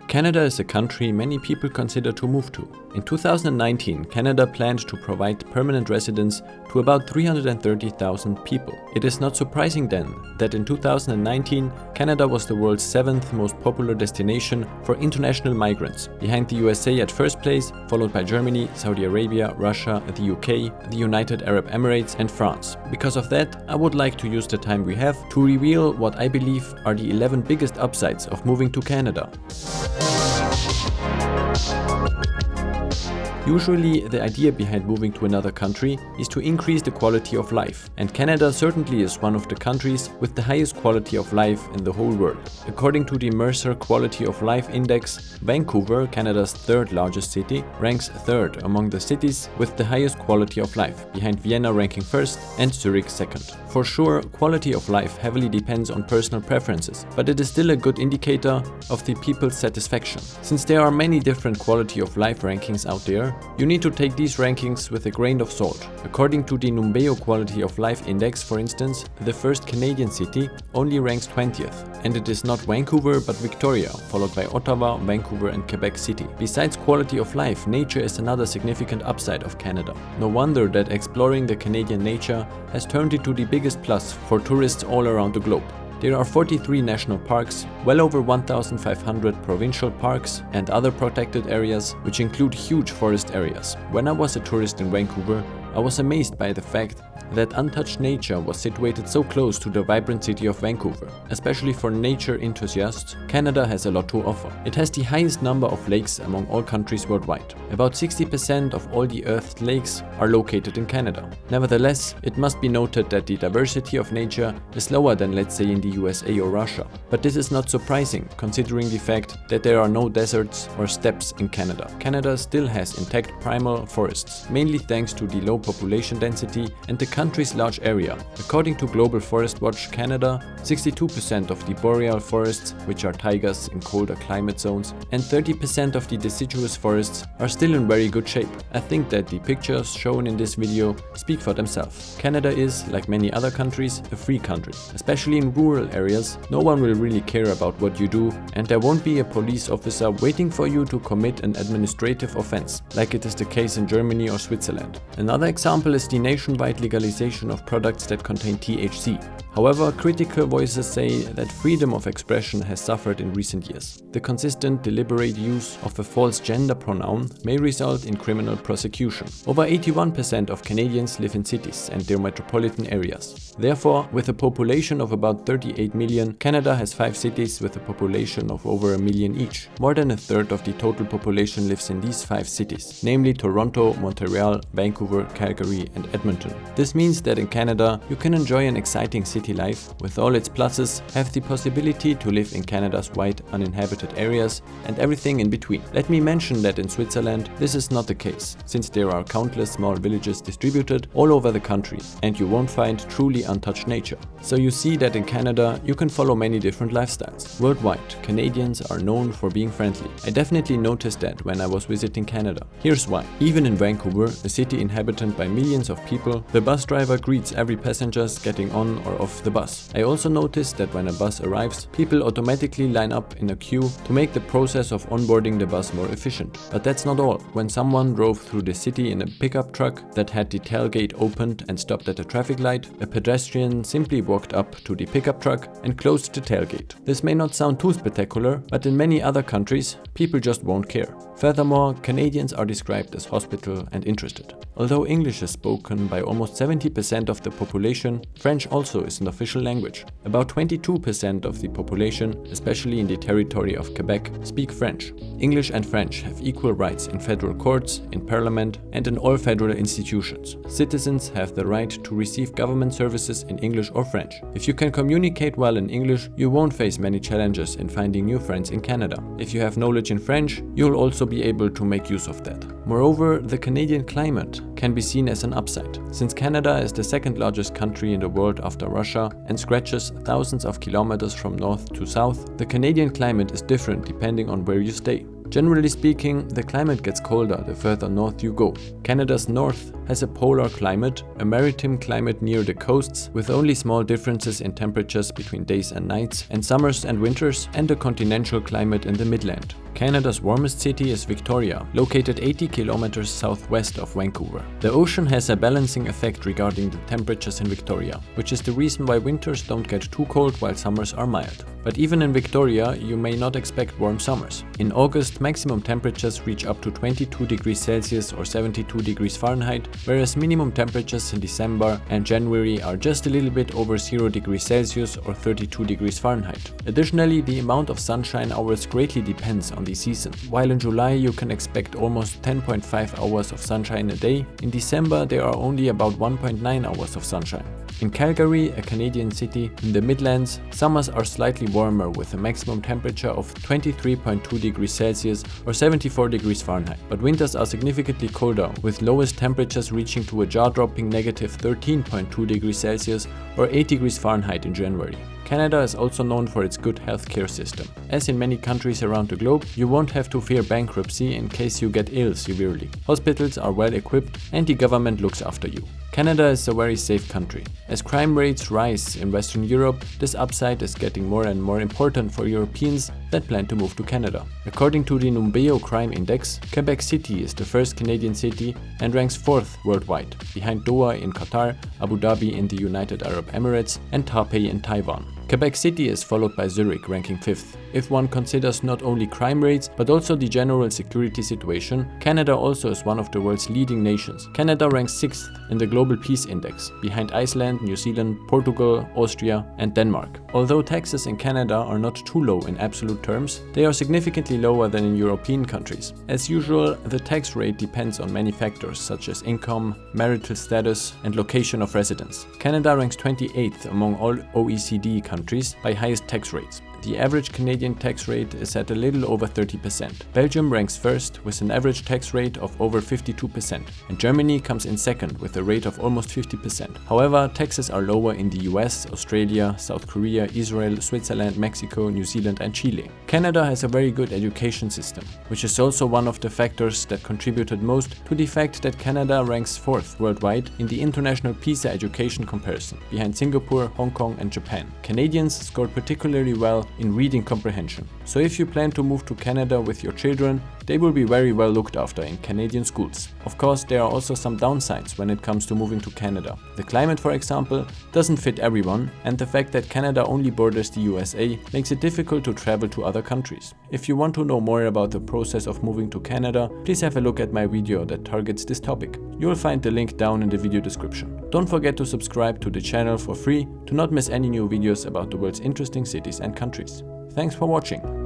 Canada is a country many people consider to move to. In 2019, Canada planned to provide permanent residence to about 330,000 people. It is not surprising then that in 2019, Canada was the world's 7th most popular destination for international migrants, behind the USA at first place, followed by Germany, Saudi Arabia, Russia, the UK, the United Arab Emirates and France. Because of that, I would like to use the time we have to reveal what I believe are the 11 biggest upsides of moving to Canada. Usually, the idea behind moving to another country is to increase the quality of life, and Canada certainly is one of the countries with the highest quality of life in the whole world. According to the Mercer Quality of Life Index, Vancouver, Canada's third largest city, ranks third among the cities with the highest quality of life, behind Vienna ranking first and Zurich second. For sure, quality of life heavily depends on personal preferences, but it is still a good indicator of the people's satisfaction. Since there are many different quality of life rankings out there, you need to take these rankings with a grain of salt. According to the Numbeo Quality of Life Index, for instance, the first Canadian city only ranks 20th, and it is not Vancouver but Victoria, followed by Ottawa, Vancouver and Quebec City. Besides quality of life, nature is another significant upside of Canada. No wonder that exploring the Canadian nature has turned into the biggest plus for tourists all around the globe. There are 43 national parks, well over 1,500 provincial parks and other protected areas, which include huge forest areas. When I was a tourist in Vancouver, I was amazed by the fact that untouched nature was situated so close to the vibrant city of Vancouver. Especially for nature enthusiasts, Canada has a lot to offer. It has the highest number of lakes among all countries worldwide. About 60% of all the Earth's lakes are located in Canada. Nevertheless, it must be noted that the diversity of nature is lower than, let's say, in the USA or Russia. But this is not surprising, considering the fact that there are no deserts or steppes in Canada. Canada still has intact primal forests, mainly thanks to the low population density and the country's large area. According to Global Forest Watch Canada, 62% of the boreal forests, which are taigas in colder climate zones, and 30% of the deciduous forests are still in very good shape. I think that the pictures shown in this video speak for themselves. Canada is, like many other countries, a free country. Especially in rural areas, no one will really care about what you do, and there won't be a police officer waiting for you to commit an administrative offense, like it is the case in Germany or Switzerland. Another example is the nationwide legalization of products that contain THC. However, critical voices say that freedom of expression has suffered in recent years. The consistent, deliberate use of a false gender pronoun may result in criminal prosecution. Over 81% of Canadians live in cities and their metropolitan areas. Therefore, with a population of about 38 million, Canada has 5 cities with a population of over 1 million each. More than a third of the total population lives in these 5 cities, namely Toronto, Montreal, Vancouver, Calgary and Edmonton. This means that in Canada, you can enjoy an exciting city life with all its pluses, have the possibility to live in Canada's wide uninhabited areas and everything in between. Let me mention that in Switzerland this is not the case, since there are countless small villages distributed all over the country and you won't find truly untouched nature. So you see that in Canada you can follow many different lifestyles. Worldwide, Canadians are known for being friendly. I definitely noticed that when I was visiting Canada. Here's why. Even in Vancouver, a city inhabited by millions of people, the bus driver greets every passenger getting on or off the bus. I also noticed that when a bus arrives, people automatically line up in a queue to make the process of onboarding the bus more efficient. But that's not all. When someone drove through the city in a pickup truck that had the tailgate opened and stopped at a traffic light, a pedestrian simply walked up to the pickup truck and closed the tailgate. This may not sound too spectacular, but in many other countries, people just won't care. Furthermore, Canadians are described as hospitable and interested. Although English is spoken by almost 70% of the population, French also is an official language. About 22% of the population, especially in the territory of Quebec, speak French. English and French have equal rights in federal courts, in parliament, and in all federal institutions. Citizens have the right to receive government services in English or French. If you can communicate well in English, you won't face many challenges in finding new friends in Canada. If you have knowledge in French, you'll also be able to make use of that. Moreover, the Canadian climate can be seen as an upside. Since Canada is the second largest country in the world after Russia and stretches thousands of kilometers from north to south, the Canadian climate is different depending on where you stay. Generally speaking, the climate gets colder the further north you go. Canada's north has a polar climate, a maritime climate near the coasts with only small differences in temperatures between days and nights, and summers and winters, and a continental climate in the Midland. Canada's warmest city is Victoria, located 80 kilometers southwest of Vancouver. The ocean has a balancing effect regarding the temperatures in Victoria, which is the reason why winters don't get too cold while summers are mild. But even in Victoria, you may not expect warm summers. In August, maximum temperatures reach up to 22 degrees Celsius or 72 degrees Fahrenheit, whereas minimum temperatures in December and January are just a little bit over 0 degrees Celsius or 32 degrees Fahrenheit. Additionally, the amount of sunshine hours greatly depends on the season. While in July you can expect almost 10.5 hours of sunshine a day, in December there are only about 1.9 hours of sunshine. In Calgary, a Canadian city in the Midlands, summers are slightly warmer with a maximum temperature of 23.2 degrees Celsius or 74 degrees Fahrenheit, but winters are significantly colder, with lowest temperatures reaching to a jaw-dropping negative 13.2 degrees Celsius or 8 degrees Fahrenheit in January. Canada is also known for its good healthcare system. As in many countries around the globe, you won't have to fear bankruptcy in case you get ill severely. Hospitals are well equipped and the government looks after you. Canada is a very safe country. As crime rates rise in Western Europe, this upside is getting more and more important for Europeans that plan to move to Canada. According to the Numbeo Crime Index, Quebec City is the first Canadian city and ranks 4th worldwide, behind Doha in Qatar, Abu Dhabi in the United Arab Emirates, and Taipei in Taiwan. Quebec City is followed by Zurich, ranking 5th. If one considers not only crime rates, but also the general security situation, Canada also is one of the world's leading nations. Canada ranks 6th in the Global Peace Index, behind Iceland, New Zealand, Portugal, Austria, and Denmark. Although taxes in Canada are not too low in absolute terms, they are significantly lower than in European countries. As usual, the tax rate depends on many factors such as income, marital status, and location of residence. Canada ranks 28th among all OECD countries by highest tax rates. The average Canadian tax rate is at a little over 30%. Belgium ranks first with an average tax rate of over 52%, and Germany comes in second with a rate of almost 50%. However, taxes are lower in the US, Australia, South Korea, Israel, Switzerland, Mexico, New Zealand, and Chile. Canada has a very good education system, which is also one of the factors that contributed most to the fact that Canada ranks 4th worldwide in the International PISA education comparison, behind Singapore, Hong Kong, and Japan. Canadians scored particularly well in reading comprehension. So if you plan to move to Canada with your children, they will be very well looked after in Canadian schools. Of course, there are also some downsides when it comes to moving to Canada. The climate, for example, doesn't fit everyone, and the fact that Canada only borders the USA makes it difficult to travel to other countries. If you want to know more about the process of moving to Canada, please have a look at my video that targets this topic. You will find the link down in the video description. Don't forget to subscribe to the channel for free to not miss any new videos about the world's interesting cities and countries. Thanks for watching.